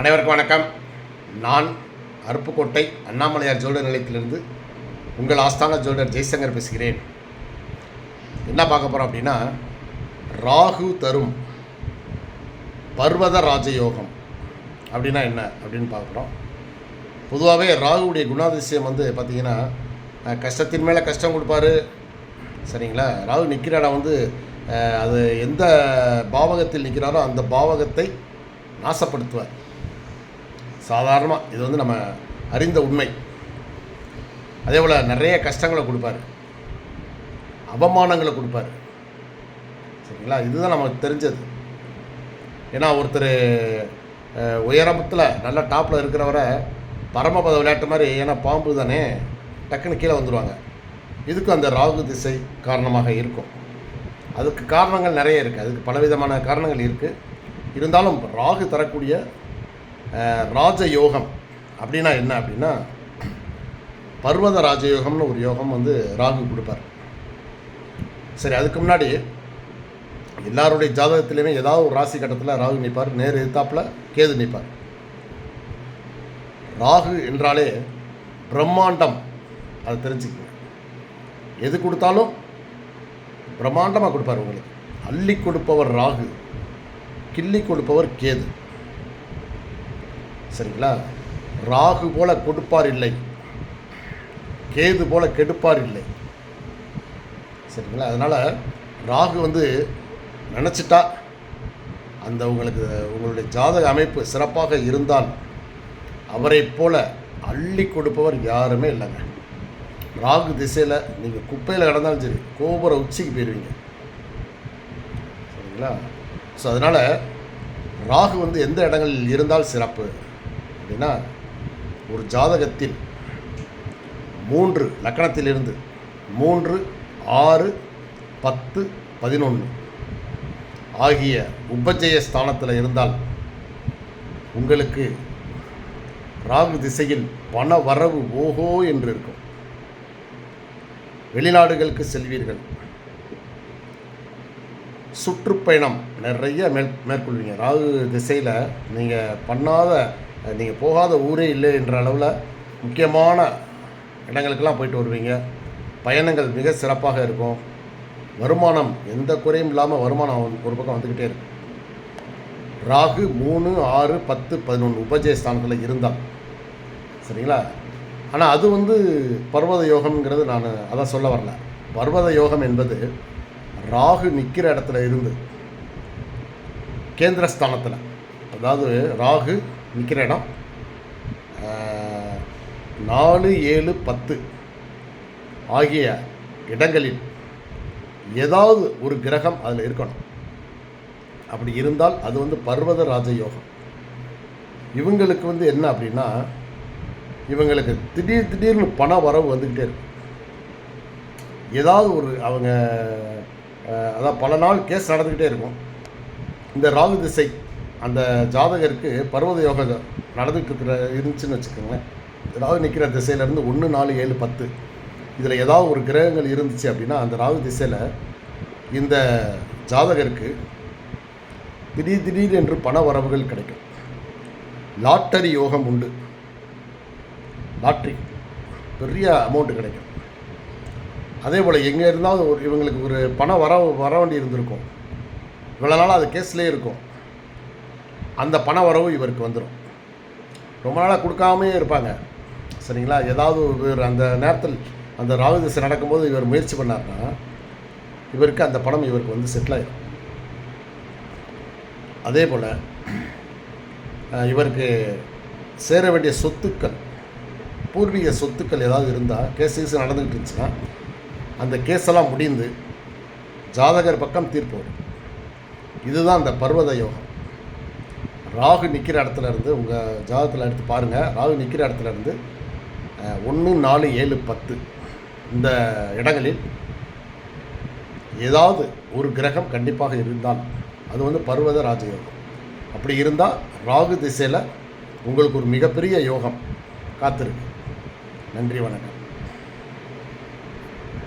அனைவருக்கும் வணக்கம். நான் அருப்புக்கோட்டை அண்ணாமலையார் ஜோல்டர் நிலையத்திலிருந்து உங்கள் ஆஸ்தான ஜோல்டர் ஜெய்சங்கர் பேசுகிறேன். என்ன பார்க்க போகிறோம் அப்படின்னா, ராகு தரும் பர்வத ராஜயோகம் அப்படின்னா என்ன அப்படின்னு பார்க்குறோம். பொதுவாகவே ராகுடைய குணாதிசயம் பார்த்திங்கன்னா, கஷ்டத்தின் மேலே கஷ்டம் கொடுப்பாரு. சரிங்களா? ராகு நிற்கிற இடம் அது எந்த பாவகத்தில் நிற்கிறாரோ அந்த பாவகத்தை நாசப்படுத்துவார். சாதாரணமாக இது நம்ம அறிந்த உண்மை. அதே போல் நிறைய கஷ்டங்களை கொடுப்பார், அவமானங்களை கொடுப்பார். சரிங்களா? இதுதான் நமக்கு தெரிஞ்சது. ஏன்னா ஒருத்தர் உயரத்தில் நல்ல டாப்பில் இருக்கிறவரை பரமபத விளையாட்டு மாதிரி, ஏன்னா பாம்பு தானே, டக்குன்னு கீழே வந்துடுவாங்க. இதுக்கும் அந்த ராகு திசை காரணமாக இருக்கும். அதுக்கு காரணங்கள் நிறைய இருக்குது, அதுக்கு பலவிதமான காரணங்கள் இருக்குது. இருந்தாலும் ராகு தரக்கூடிய ராஜயோகம் அப்படின்னா என்ன அப்படின்னா, பர்வத ராஜயோகம்னு ஒரு யோகம் ராகு கொடுப்பார். சரி, அதுக்கு முன்னாடி எல்லாருடைய ஜாதகத்திலையுமே ஏதாவது ஒரு ராசி கட்டத்தில் ராகு நிற்பார், நேர் எதிர்த்தாப்பில் கேது நிற்பார். ராகு என்றாலே பிரம்மாண்டம், அதை தெரிஞ்சுக்கங்க. எது கொடுத்தாலும் பிரம்மாண்டமாக கொடுப்பார். உங்களுக்கு அள்ளி கொடுப்பவர் ராகு, கிள்ளி கொடுப்பவர் கேது. சரிங்களா? ராகு போல கொடுப்பார் இல்லை, கேது போல கெடுப்பார் இல்லை. சரிங்களா? அதனால் ராகு நினச்சிட்டா அந்த உங்களுடைய ஜாதக அமைப்பு சிறப்பாக இருந்தால் அவரை போல அள்ளி கொடுப்பவர் யாருமே இல்லைங்க. ராகு திசையில் நீங்கள் குப்பையில் கிடந்தாலும் சரி, கோபுர உச்சிக்கு போயிடுவீங்க. சரிங்களா? ஸோ அதனால் ராகு எந்த இடங்களில் இருந்தால் சிறப்பு அப்படின்னா, ஒரு ஜாதகத்தில் 3 லக்கணத்திலிருந்து 3, 6, 10, 11 ஆகிய உபஜய ஸ்தானத்தில் இருந்தால் உங்களுக்கு ராகு திசையில் பண வரவு ஓஹோ என்று இருக்கும். வெளிநாடுகளுக்கு செல்வீர்கள், சுற்றுப்பயணம் நிறைய மேற்கொள்வீங்க. ராகு திசையில் நீங்கள் போகாத ஊரே இல்லை என்ற அளவில் முக்கியமான இடங்களுக்கெல்லாம் போயிட்டு வருவீங்க. பயணங்கள் மிக சிறப்பாக இருக்கும். வருமானம் எந்த குறையும் இல்லாமல் வருமானம் ஒரு பக்கம் வந்துக்கிட்டே இருக்கும். ராகு 3, 6, 10, 11 உபஜய ஸ்தானத்தில் இருந்தால். சரிங்களா? ஆனால் அது பர்வத யோகம்ங்கிறது நான் அதான் சொல்ல வரல. பர்வத யோகம் என்பது ராகு நிற்கிற இடத்துல இருந்து கேந்திரஸ்தானத்தில், அதாவது ராகு நிற்கிற இடம் 4, 7, 10 ஆகிய இடங்களில் ஏதாவது ஒரு கிரகம் அதில் இருக்கணும். அப்படி இருந்தால் அது பர்வத ராஜயோகம். இவங்களுக்கு என்ன அப்படின்னா, இவங்களுக்கு திடீர்னு பண வரவு வந்துக்கிட்டே இருக்கும். ஏதாவது ஒரு அவங்க அதான் பல நாள் கேஸ் நடந்துக்கிட்டே இருக்கும். இந்த ராகு திசை அந்த ஜாதகருக்கு பர்வத யோகம் நடந்துகிட்டு இருந்துச்சுன்னு வச்சுக்கோங்களேன். ராகு நிற்கிற திசையிலேருந்து 1, 4, 7, 10 இதில் ஏதாவது ஒரு கிரகங்கள் இருந்துச்சு அப்படின்னா, அந்த ராகு திசையில் இந்த ஜாதகருக்கு திடீர் என்று பண வரவுகள் கிடைக்கும். லாட்டரி யோகம் உண்டு. லாட்ரி பெரிய அமௌண்ட்டு கிடைக்கும். அதே போல் எங்கே இருந்தாலும் இவங்களுக்கு ஒரு பணம் வர வேண்டி இருந்திருக்கும். இவ்வளோ நாளாக அது கேஸ்லேயே இருக்கும். அந்த பண வரவு இவருக்கு வந்துடும். ரொம்ப நாளாக கொடுக்காமே இருப்பாங்க. சரிங்களா? ஏதாவது இவர் அந்த நேரத்தில் அந்த ராகு திசை நடக்கும்போது இவர் முயற்சி பண்ணார்னா இவருக்கு அந்த பணம் இவருக்கு செட்டில் ஆகிடும். அதே போல் இவருக்கு சேர வேண்டிய சொத்துக்கள், பூர்வீக சொத்துக்கள் ஏதாவது இருந்தால், கேஸ் நடந்துக்கிட்டு இருந்துச்சுன்னா அந்த கேஸெல்லாம் முடிந்து ஜாதகர் பக்கம் தீர்ப்பு வரும். இதுதான் அந்த பர்வத யோகம். ராகு நிற்கிற இடத்துல இருந்து உங்கள் ஜாதகத்தில் எடுத்து பாருங்கள். ராகு நிற்கிற இடத்துல இருந்து 1, 4, 7, 10 இந்த இடங்களில் ஏதாவது ஒரு கிரகம் கண்டிப்பாக இருந்தால் அது பர்வத ராஜயோகம். அப்படி இருந்தால் ராகு திசையில் உங்களுக்கு ஒரு மிகப்பெரிய யோகம் காத்திருக்கு. நன்றி, வணக்கம்.